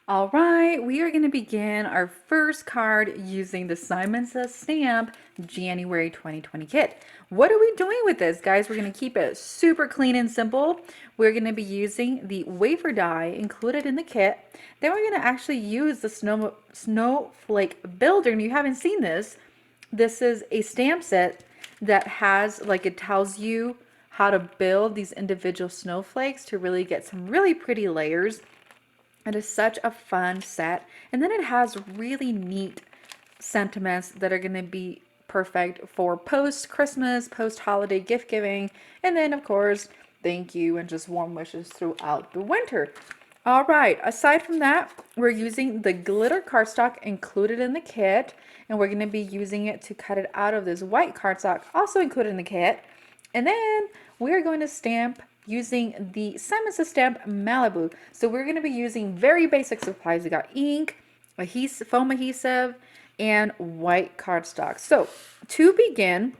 All right, we are going to begin our first card using the Simon Says Stamp January 2020 kit. What are we doing with this, guys? We're going to keep it super clean and simple. We're going to be using the wafer die included in the kit. Then we're going to actually use the Snowflake builder. And if you haven't seen this, this is a stamp set that has, like, it tells you how to build these individual snowflakes to really get some really pretty layers. It is such a fun set. And then it has really neat sentiments that are going to be perfect for post-Christmas, post-holiday gift giving. And then, of course, thank you and just warm wishes throughout the winter. All right, aside from that, we're using the glitter cardstock included in the kit. And we're going to be using it to cut it out of this white cardstock also included in the kit. And then we are going to stamp using the Simon Says Stamp Malibu. So we're going to be using very basic supplies. We got ink, adhesive, foam adhesive, and white cardstock. So to begin,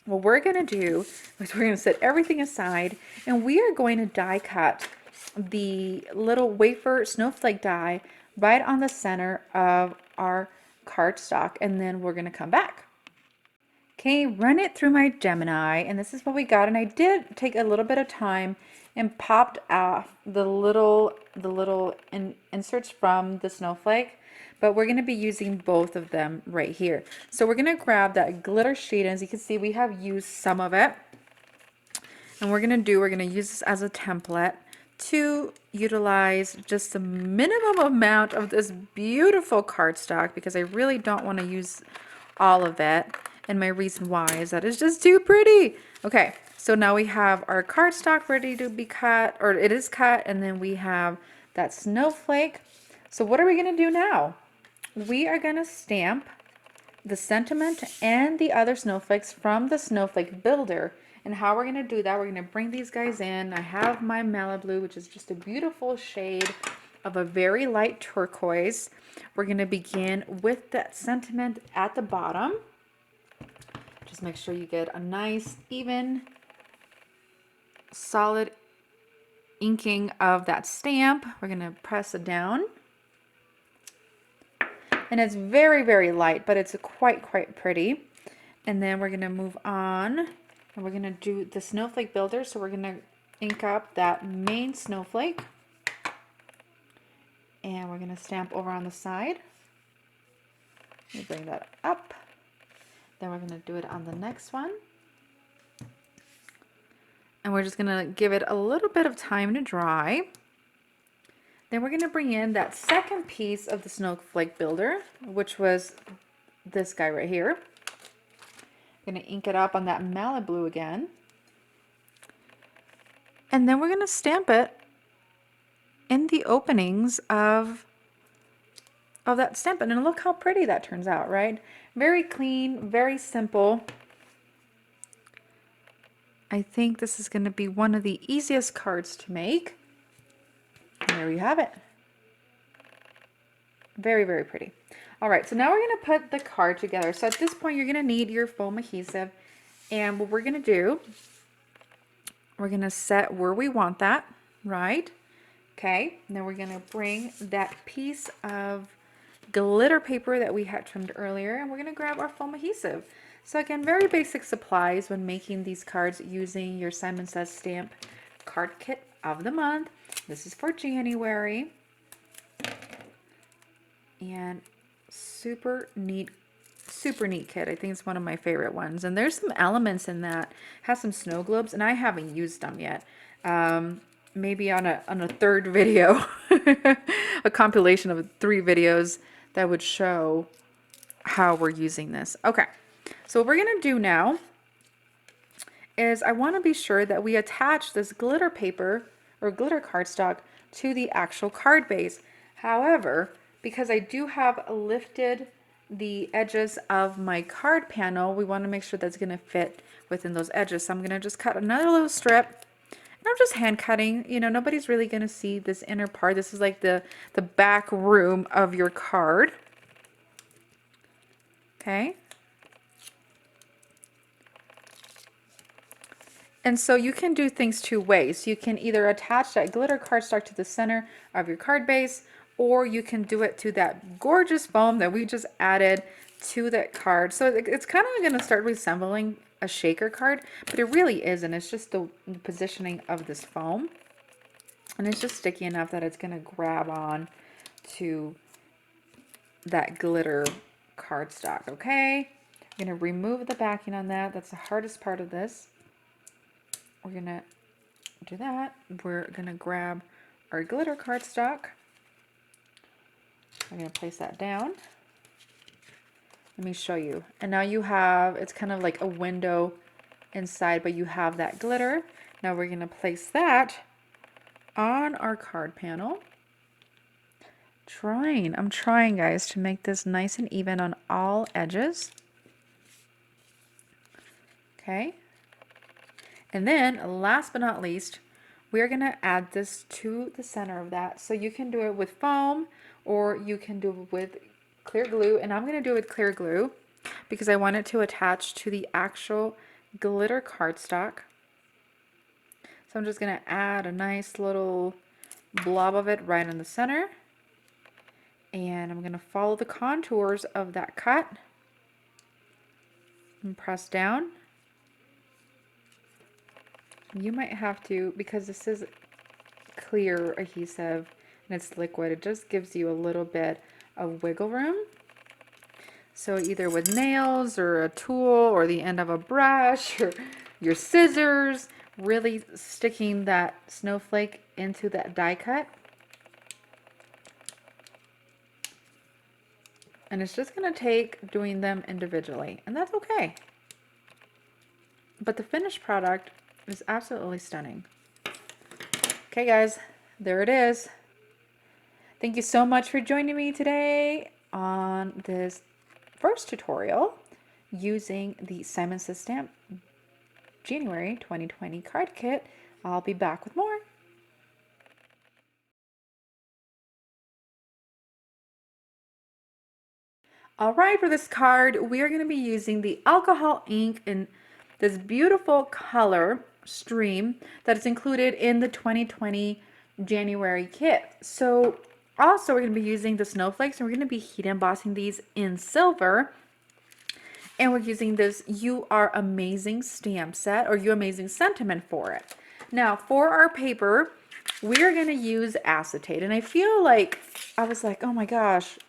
what we're going to do is we're going to set everything aside and we are going to die cut the little wafer snowflake die right on the center of our cardstock, and then we're going to come back. Okay, run it through my Gemini, and this is what we got. And I did take a little bit of time and popped off the little inserts from the snowflake, but we're going to be using both of them right here. So we're going to grab that glitter sheet, and as you can see, we have used some of it. And we're going to use this as a template to utilize just the minimum amount of this beautiful cardstock, because I really don't want to use all of it. And my reason why is that it's just too pretty. Okay, so now we have our cardstock ready to be cut, or it is cut, and then we have that snowflake. So what are we going to do now? We are going to stamp the sentiment and the other snowflakes from the snowflake builder. And how we're going to do that, we're going to bring these guys in. I have my Malibu, which is just a beautiful shade of a very light turquoise. We're going to begin with that sentiment at the bottom. Just make sure you get a nice, even, solid inking of that stamp. We're going to press it down. And it's very, very light, but it's quite pretty. And then we're going to move on, and we're going to do the snowflake builder. So we're going to ink up that main snowflake. And we're going to stamp over on the side. Let me bring that up. Then we're going to do it on the next one. And we're just going to give it a little bit of time to dry. Then we're going to bring in that second piece of the snowflake builder, which was this guy right here. I'm going to ink it up on that Malibu again. And then we're going to stamp it in the openings of that stamp. And look how pretty that turns out, right? Very clean, very simple. I think this is going to be one of the easiest cards to make. And there we have it. Very, very pretty. All right, so now we're going to put the card together. So at this point, you're going to need your foam adhesive. And what we're going to do, we're going to set where we want that, right? Okay, and then we're going to bring that piece of glitter paper that we had trimmed earlier, and we're going to grab our foam adhesive. So again, very basic supplies when making these cards using your Simon Says Stamp card kit of the month. This is for January, and super neat kit. I think it's one of my favorite ones, and there's some elements in that. It has some snow globes, and I haven't used them yet. Maybe on a third video, a compilation of 3 videos that would show how we're using this. Okay, so what we're going to do now is I want to be sure that we attach this glitter paper or glitter cardstock to the actual card base. However, because I do have lifted the edges of my card panel, we want to make sure that's going to fit within those edges. So I'm going to just cut another little strip. I'm just hand cutting, you know, nobody's really going to see this inner part. This is like the back room of your card. Okay. And so you can do things 2 ways. You can either attach that glitter cardstock to the center of your card base, or you can do it to that gorgeous foam that we just added to that card. So it's kind of going to start resembling a shaker card, but it really isn't. It's just the positioning of this foam, and it's just sticky enough that it's going to grab on to that glitter cardstock. Okay, I'm going to remove the backing on that. That's the hardest part of this. We're going to do that. We're going to grab our glitter cardstock. I'm going to place that down. Let me show you. And now you have, it's kind of like a window inside, but you have that glitter. Now we're going to place that on our card panel. I'm trying, guys, to make this nice and even on all edges. Okay. And then last but not least, we're going to add this to the center of that. So you can do it with foam, or you can do it with clear glue. And I'm going to do it with clear glue because I want it to attach to the actual glitter cardstock. So I'm just going to add a nice little blob of it right in the center. And I'm going to follow the contours of that cut and press down. You might have to, because this is clear adhesive and it's liquid, it just gives you a little bit of wiggle room. So either with nails or a tool or the end of a brush or your scissors, really sticking that snowflake into that die cut. And it's just going to take doing them individually, and that's okay. But the finished product is absolutely stunning. Okay, guys, there it is. Thank you so much for joining me today on this first tutorial using the Simon Says Stamp January 2020 card kit. I'll be back with more. All right, for this card, we are going to be using the alcohol ink in this beautiful color stream that is included in the 2020 January kit. So also we're going to be using the snowflakes, and we're going to be heat embossing these in silver. And we're using this You Are Amazing stamp set, or You Amazing sentiment for it. Now for our paper, we are going to use acetate. And I feel like, I was like, oh my gosh,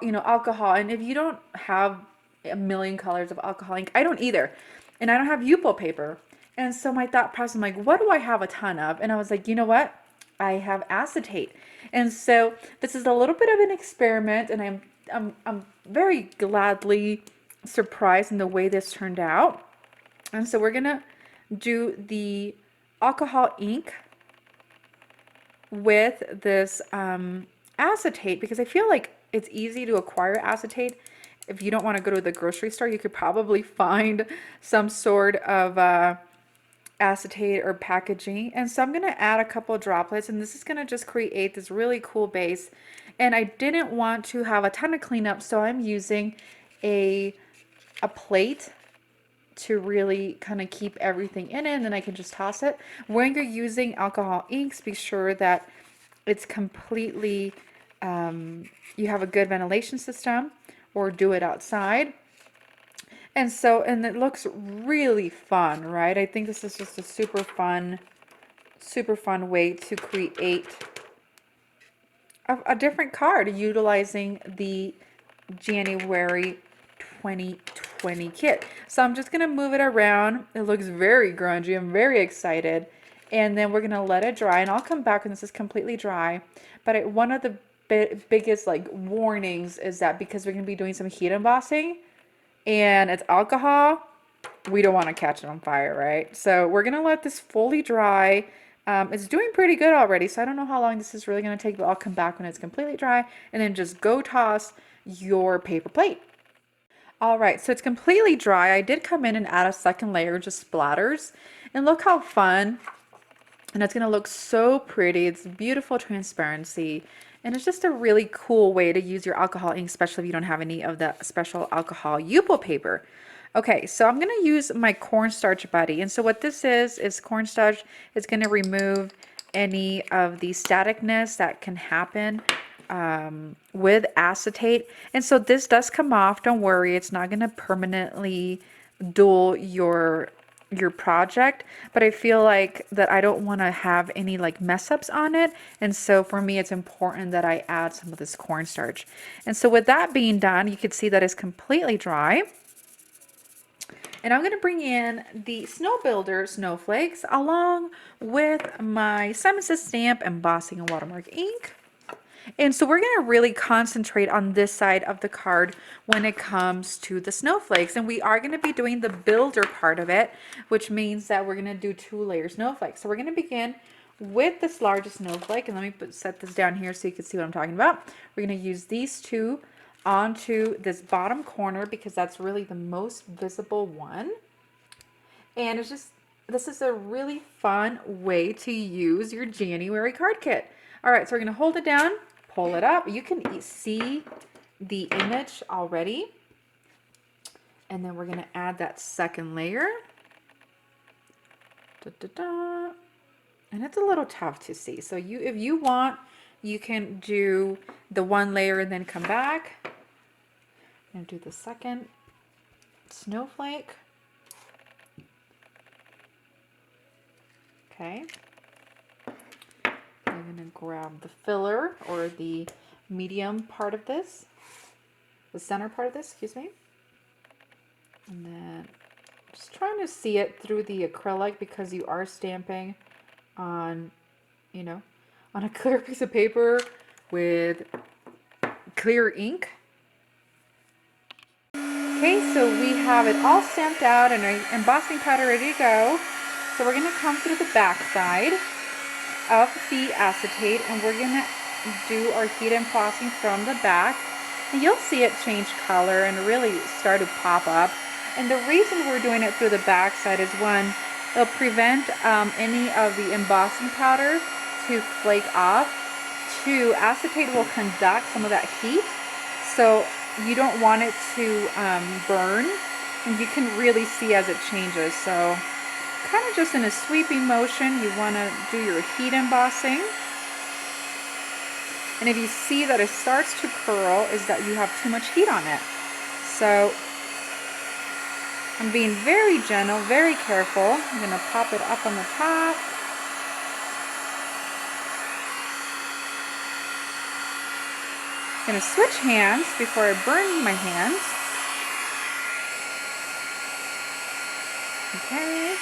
you know, alcohol. And if you don't have a million colors of alcohol ink, I don't either. And I don't have Yupo paper. And so my thought process, I'm like, what do I have a ton of? And I was like, you know what? I have acetate. And so this is a little bit of an experiment, and I'm very gladly surprised in the way this turned out. And so we're gonna do the alcohol ink with this acetate, because I feel like it's easy to acquire acetate. If you don't want to go to the grocery store, you could probably find some sort of acetate or packaging. And so I'm going to add a couple of droplets, and this is going to just create this really cool base. And I didn't want to have a ton of cleanup, so I'm using a plate to really kind of keep everything in it, and then I can just toss it. When you're using alcohol inks, be sure that it's completely you have a good ventilation system, or do it outside. And so, and it looks really fun, right? I think this is just a super fun way to create a different card utilizing the January 2020 kit. So I'm just going to move it around. It looks very grungy. I'm very excited. And then we're going to let it dry, and I'll come back when this is completely dry. But one of the biggest like warnings is that because we're going to be doing some heat embossing and it's alcohol, we don't want to catch it on fire, right? So we're going to let this fully dry. It's doing pretty good already, so I don't know how long this is really going to take, but I'll come back when it's completely dry, and then just go toss your paper plate. All right, so it's completely dry. I did come in and add a second layer, just splatters, and look how fun. And it's going to look so pretty. It's beautiful transparency. And it's just a really cool way to use your alcohol ink, especially if you don't have any of the special alcohol Yupo paper. Okay, so I'm going to use my cornstarch buddy. And so what this is cornstarch is going to remove any of the staticness that can happen with acetate. And so this does come off. Don't worry, it's not going to permanently dull your project, but I feel like that I don't want to have any like mess ups on it, and so for me it's important that I add some of this cornstarch. And so with that being done, you can see that it's completely dry. And I'm going to bring in the Snow Builder snowflakes along with my Simon Says Stamp Embossing and Watermark ink. And so we're going to really concentrate on this side of the card when it comes to the snowflakes. And we are going to be doing the builder part of it, which means that we're going to do 2-layer snowflakes. So we're going to begin with this largest snowflake. And let me set this down here so you can see what I'm talking about. We're going to use these two onto this bottom corner because that's really the most visible one. And it's just, this is a really fun way to use your January card kit. All right, so we're going to hold it down, pull it up. You can see the image already. And then we're going to add that second layer. And it's a little tough to see. So if you want, you can do the one layer and then come back. I'm going to do the second snowflake. Okay. I'm going to grab the filler or the medium part of this, the center part of this, excuse me. And then just trying to see it through the acrylic because you are stamping on, you know, on a clear piece of paper with clear ink. Okay, so we have it all stamped out and our embossing powder ready to go. So we're going to come through the back side of the acetate and we're going to do our heat embossing from the back. And you'll see it change color and really start to pop up. And the reason we're doing it through the back side is one, it'll prevent any of the embossing powder to flake off. Two, acetate will conduct some of that heat, so you don't want it to burn, and you can really see as it changes. So kind of just in a sweeping motion, you want to do your heat embossing. And if you see that it starts to curl, is that you have too much heat on it. So I'm being very gentle, very careful. I'm going to pop it up on the top. I'm going to switch hands before I burn my hands. Okay.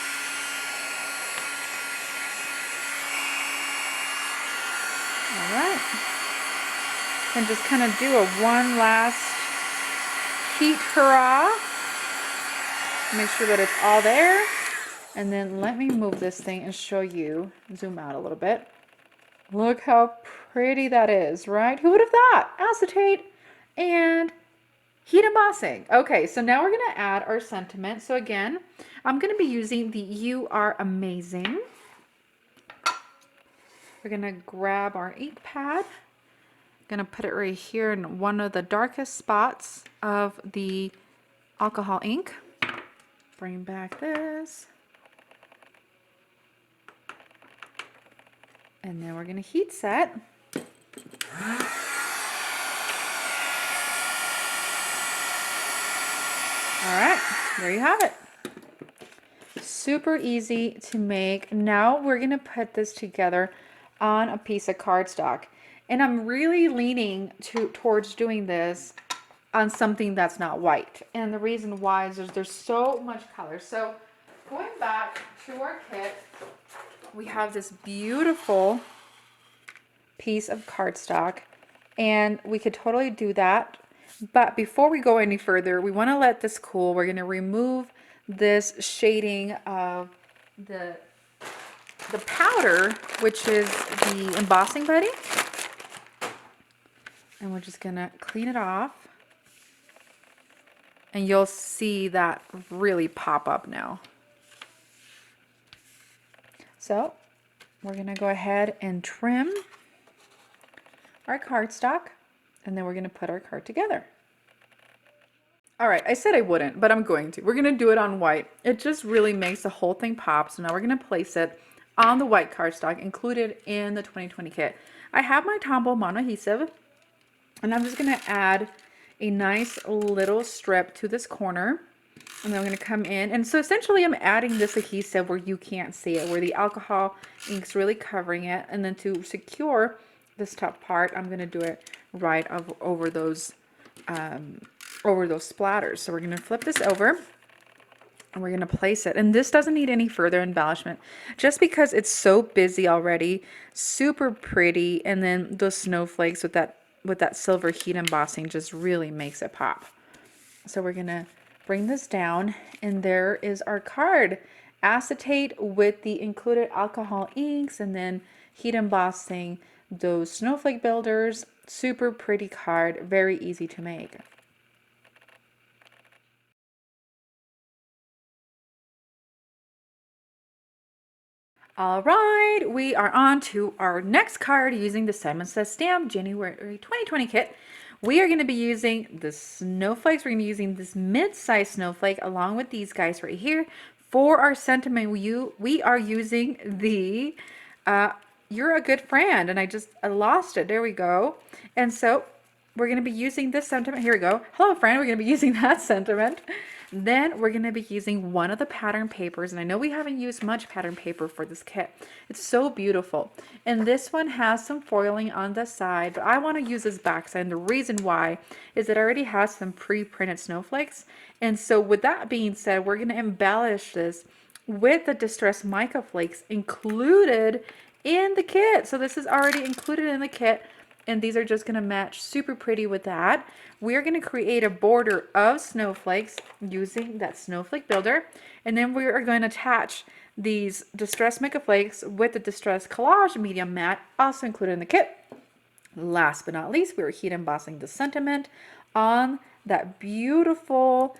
All right. And just kind of do a one last heat hurrah. Make sure that it's all there. And then let me move this thing and show you, zoom out a little bit. Look how pretty that is, right? Who would have thought? Acetate and heat embossing. Okay, so now we're going to add our sentiment. So again, I'm going to be using the You Are Amazing. We're going to grab our ink pad. Going to put it right here in one of the darkest spots of the alcohol ink. Bring back this. And then we're going to heat set. All right, there you have it. Super easy to make. Now we're going to put this together on a piece of cardstock. And I'm really leaning towards doing this on something that's not white. And the reason why is there's so much color. So going back to our kit, we have this beautiful piece of cardstock, and we could totally do that. But before we go any further, we want to let this cool. We're going to remove this shading of the powder, which is the embossing buddy. And we're just going to clean it off. And you'll see that really pop up now. So we're going to go ahead and trim our cardstock, and then we're going to put our card together. All right, I said I wouldn't, but I'm going to. We're going to do it on white. It just really makes the whole thing pop. So now we're going to place it on the white cardstock included in the 2020 kit. I have my Tombow mono adhesive, and I'm just going to add a nice little strip to this corner. And then I'm going to come in, and so essentially I'm adding this adhesive where you can't see it, where the alcohol ink's really covering it. And then to secure this top part, I'm going to do it right over those splatters. So we're going to flip this over, and we're going to place it. And this doesn't need any further embellishment, just because it's so busy already, super pretty. And then those snowflakes with that silver heat embossing just really makes it pop. So we're going to bring this down, and there is our card. Acetate with the included alcohol inks, and then heat embossing those snowflake builders. Super pretty card, very easy to make. All right, we are on to our next card using the Simon Says stamp January 2020 kit. We are going to be using the snowflakes. We're going to be using this mid-size snowflake along with these guys right here. For our sentiment, we are using the You're a Good Friend, and I lost it. There we go. And so we're going to be using this sentiment. Here we go. Hello, friend. We're going to be using that sentiment. Then we're going to be using one of the pattern papers, and I know we haven't used much pattern paper for this kit. It's so beautiful, and this one has some foiling on the side, but I want to use this backside, and the reason why is it already has some pre-printed snowflakes. And so with that being said, we're going to embellish this with the distressed mica flakes included in the kit. So this is already included in the kit, and these are just going to match super pretty with that. We're going to create a border of snowflakes using that snowflake builder, and then we are going to attach these distressed mica flakes with the distressed collage medium matte, also included in the kit. Last but not least, we are heat embossing the sentiment on that beautiful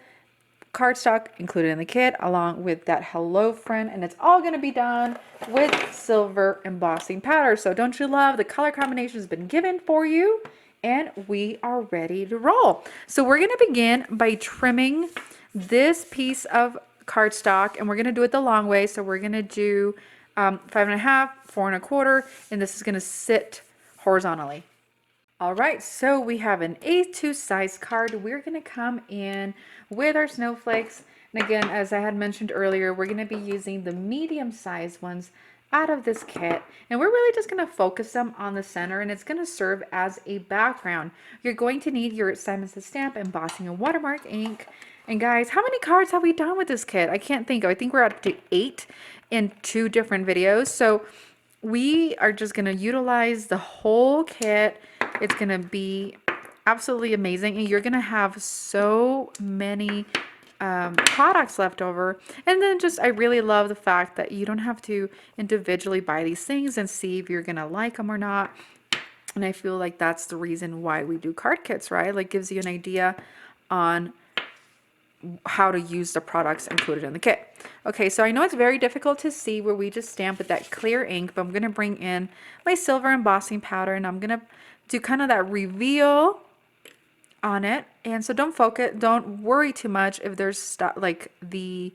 cardstock included in the kit, along with that hello friend, and it's all going to be done with silver embossing powder. So don't you love the color combination has been given for you, and we are ready to roll. So we're going to begin by trimming this piece of cardstock, and we're going to do it the long way. So we're going to do 5.5, 4 1/4, and this is going to sit horizontally. All right, so we have an A2 size card. We're going to come in with our snowflakes. And again, as I had mentioned earlier, we're going to be using the medium size ones out of this kit. And we're really just going to focus them on the center, and it's going to serve as a background. You're going to need your Simon Says stamp, embossing, and watermark ink. And guys, how many cards have we done with this kit? I can't think of. I think we're up to 8 in 2 different videos. So we are just going to utilize the whole kit. It's going to be absolutely amazing, and you're going to have so many products left over. And then I really love the fact that you don't have to individually buy these things and see if you're going to like them or not. And I feel like that's the reason why we do card kits, right? Like, gives you an idea on how to use the products included in the kit. Okay, so I know it's very difficult to see where we just stamp with that clear ink, but I'm going to bring in my silver embossing powder, and I'm going to do kind of that reveal on it. And so don't worry too much if there's stuff like the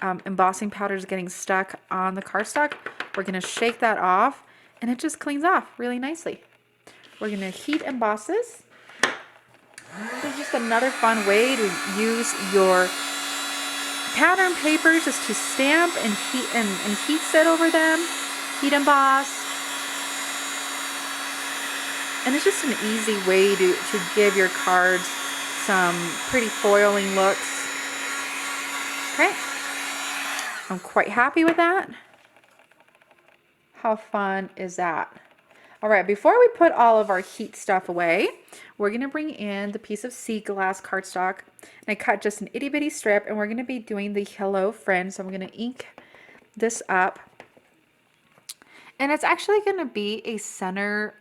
embossing powder is getting stuck on the cardstock. We're going to shake that off, and it just cleans off really nicely. We're going to heat emboss this. This is just another fun way to use your pattern papers, just to stamp and heat set over them, heat emboss. And it's just an easy way to give your cards some pretty foiling looks. Okay, I'm quite happy with that. How fun is that? All right, before we put all of our heat stuff away, we're going to bring in the piece of sea glass cardstock. And I cut just an itty bitty strip, and we're going to be doing the hello friend. So I'm going to ink this up. And it's actually going to be a center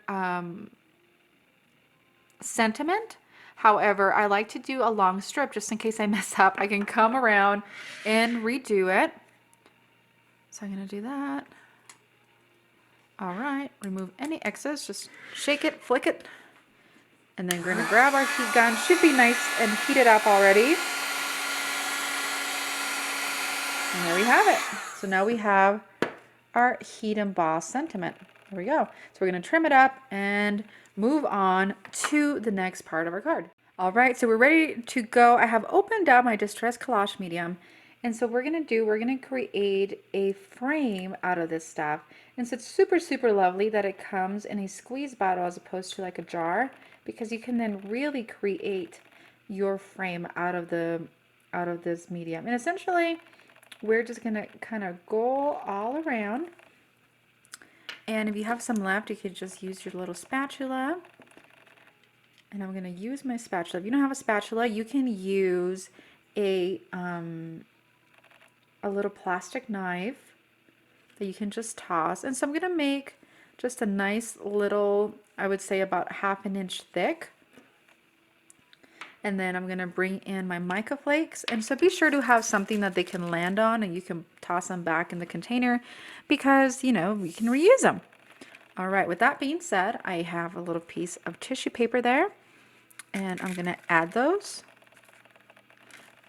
sentiment. However, I like to do a long strip just in case I mess up. I can come around and redo it. So I'm going to do that. All right, remove any excess, just shake it, flick it, and then we're going to grab our heat gun. Should be nice and heated up already. And there we have it. So now we have our heat emboss sentiment. There we go. So we're going to trim it up and move on to the next part of our card. All right, so we're ready to go. I have opened up my Distress Collage medium. And so we're going to create a frame out of this stuff. And so it's super, super lovely that it comes in a squeeze bottle as opposed to like a jar, because you can then really create your frame out of this medium. And essentially, we're just going to kind of go all around. And if you have some left, you could just use your little spatula. And I'm going to use my spatula. If you don't have a spatula, you can use a little plastic knife that you can just toss. And so I'm going to make just a nice little, I would say about 1/2 inch thick. And then I'm going to bring in my mica flakes. And so be sure to have something that they can land on and you can toss them back in the container because, you know, we can reuse them. All right, with that being said, I have a little piece of tissue paper there and I'm going to add those.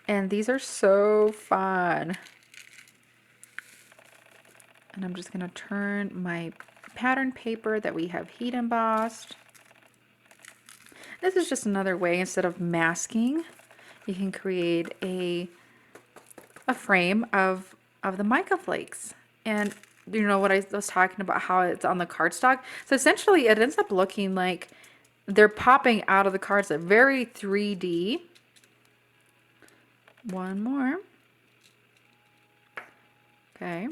And these are so fun. And I'm just going to turn my pattern paper that we have heat embossed. This is just another way, instead of masking, you can create a frame of the mica flakes. And you know what I was talking about, how it's on the cardstock. So essentially it ends up looking like they're popping out of the cards. They're very 3D. One more. Okay.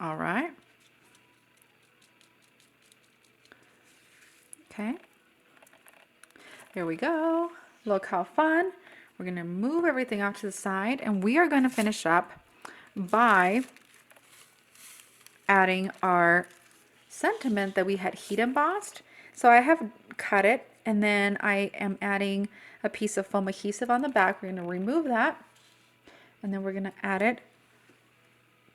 All right. Okay. There we go. Look how fun. We're going to move everything off to the side and we are going to finish up by adding our sentiment that we had heat embossed. So I have cut it and then I am adding a piece of foam adhesive on the back. We're going to remove that and then we're going to add it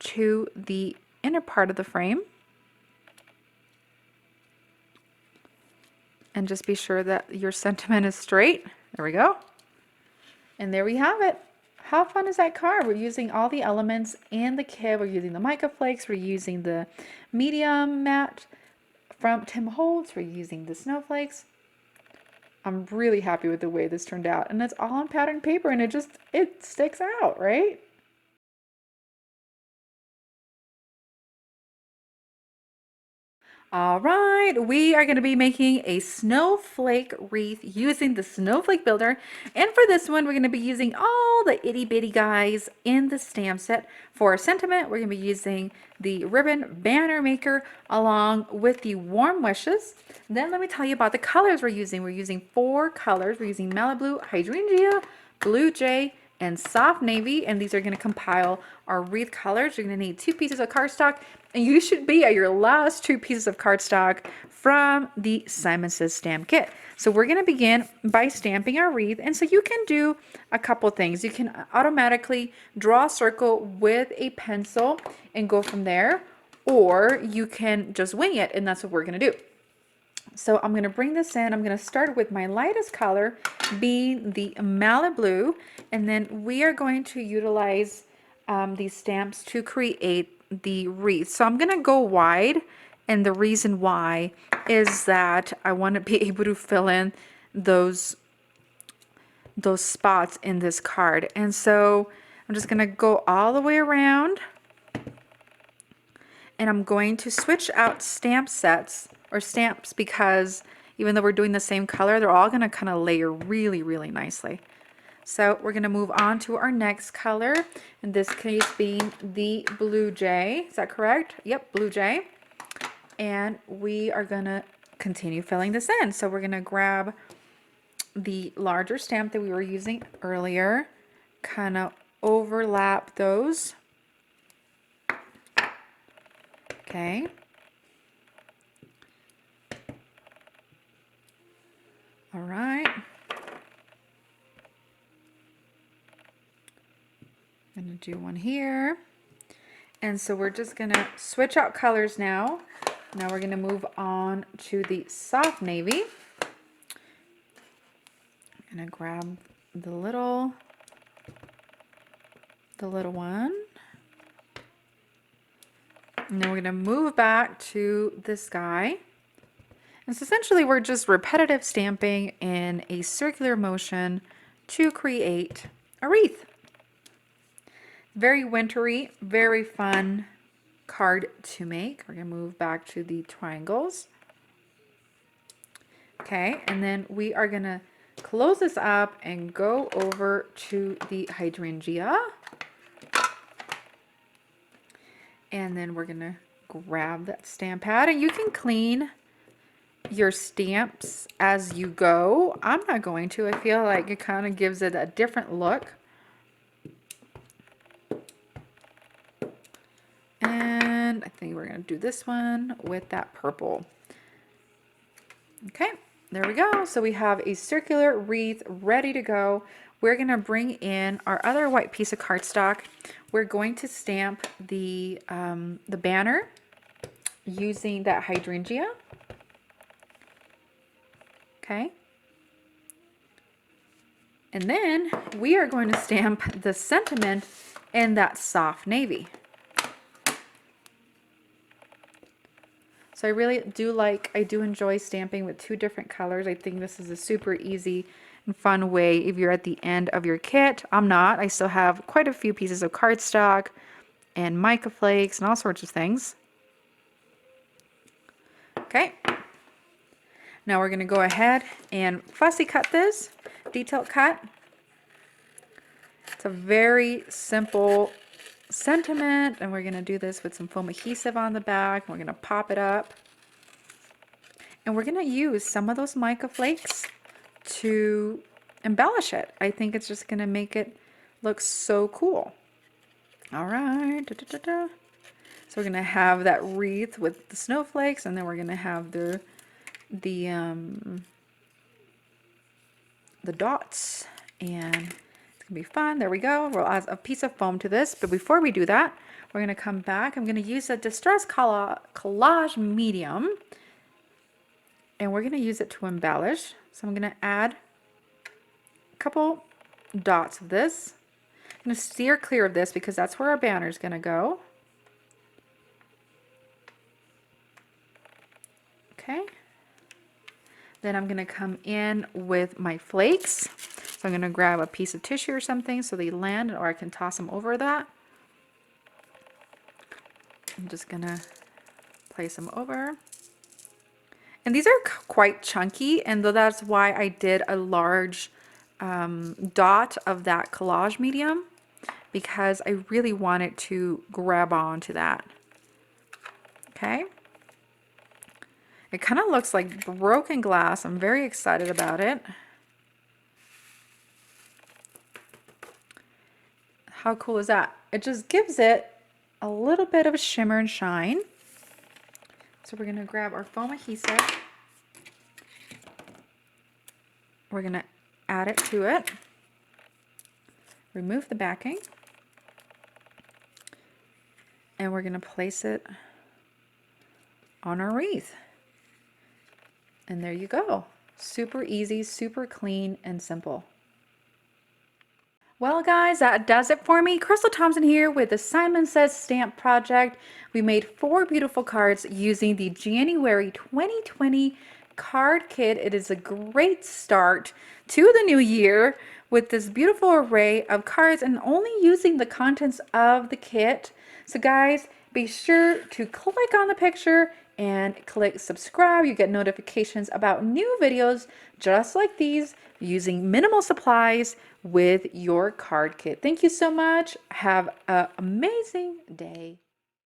to the inner part of the frame. And just be sure that your sentiment is straight. There we go. And there we have it. How fun is that card? We're using all the elements in the kit. We're using the mica flakes. We're using the medium matte from Tim Holtz. We're using the snowflakes. I'm really happy with the way this turned out. And it's all on pattern paper and it sticks out, right? All right, we are going to be making a snowflake wreath using the Snowflake Builder. And for this one, we're going to be using all the itty bitty guys in the stamp set. For our sentiment, we're going to be using the ribbon banner maker along with the warm wishes. Then let me tell you about the colors we're using. We're using 4 colors. We're using Malibu, Hydrangea, Blue Jay, and Soft Navy, and these are going to compile our wreath colors. You're going to need 2 pieces of cardstock, and you should be at your last 2 pieces of cardstock from the Simon Says Stamp Kit. So we're going to begin by stamping our wreath, and so you can do a couple things. You can automatically draw a circle with a pencil and go from there, or you can just wing it, and that's what we're going to do. So I'm going to bring this in. I'm going to start with my lightest color being the Malibu, and then we are going to utilize these stamps to create the wreath. So I'm going to go wide, and the reason why is that I want to be able to fill in those spots in this card. And so I'm just going to go all the way around, and I'm going to switch out stamp sets or stamps because even though we're doing the same color, they're all going to kind of layer really, really nicely. So we're going to move on to our next color, in this case being the Blue Jay. Is that correct? Yep, Blue Jay. And we are going to continue filling this in. So we're going to grab the larger stamp that we were using earlier, kind of overlap those. Okay. All right. I'm going to do one here. And so we're just going to switch out colors now. Now we're going to move on to the Soft Navy. I'm going to grab the little one. And then we're going to move back to this guy. And so essentially we're just repetitive stamping in a circular motion to create a wreath. Very wintry, very fun card to make. We're going to move back to the triangles. Okay, and then we are going to close this up and go over to the hydrangea. And then we're going to grab that stamp pad, and you can clean your stamps as you go. I'm not going to. I feel like it kind of gives it a different look. And I think we're going to do this one with that purple. Okay, there we go. So we have a circular wreath ready to go. We're going to bring in our other white piece of cardstock. We're going to stamp the banner using that hydrangea. Okay. And then we are going to stamp the sentiment in that soft navy. So I really do I do enjoy stamping with 2 different colors. I think this is a super easy and fun way if you're at the end of your kit. I'm not. I still have quite a few pieces of cardstock and mica flakes and all sorts of things. Okay. Now we're going to go ahead and fussy cut this, detail cut. It's a very simple sentiment, and we're going to do this with some foam adhesive on the back. We're going to pop it up, and we're going to use some of those mica flakes to embellish it. I think it's just going to make it look so cool. All right. So we're going to have that wreath with the snowflakes, and then we're going to have the dots, and it's gonna be fun. There we go. We'll add a piece of foam to this, but before we do that, we're gonna come back. I'm gonna use a Distress Collage medium, and we're gonna use it to embellish. So I'm gonna add a couple dots of this. I'm gonna steer clear of this because that's where our banner is gonna go. Okay. Then I'm going to come in with my flakes. So I'm going to grab a piece of tissue or something so they land, or I can toss them over that. I'm just going to place them over. And these are quite chunky, and that's why I did a large dot of that collage medium, because I really wanted to grab onto that. Okay. It kind of looks like broken glass. I'm very excited about it. How cool is that? It just gives it a little bit of a shimmer and shine. So we're going to grab our foam adhesive. We're going to add it to it. Remove the backing. And we're going to place it on our wreath. And there you go. Super easy, super clean, and simple. Well, guys, that does it for me. Crystal Thompson here with the Simon Says Stamp Project. We made 4 beautiful cards using the January 2020 card kit. It is a great start to the new year with this beautiful array of cards and only using the contents of the kit. So guys, be sure to click on the picture and click subscribe. You get notifications about new videos just like these using minimal supplies with your card kit. Thank you so much. Have an amazing day.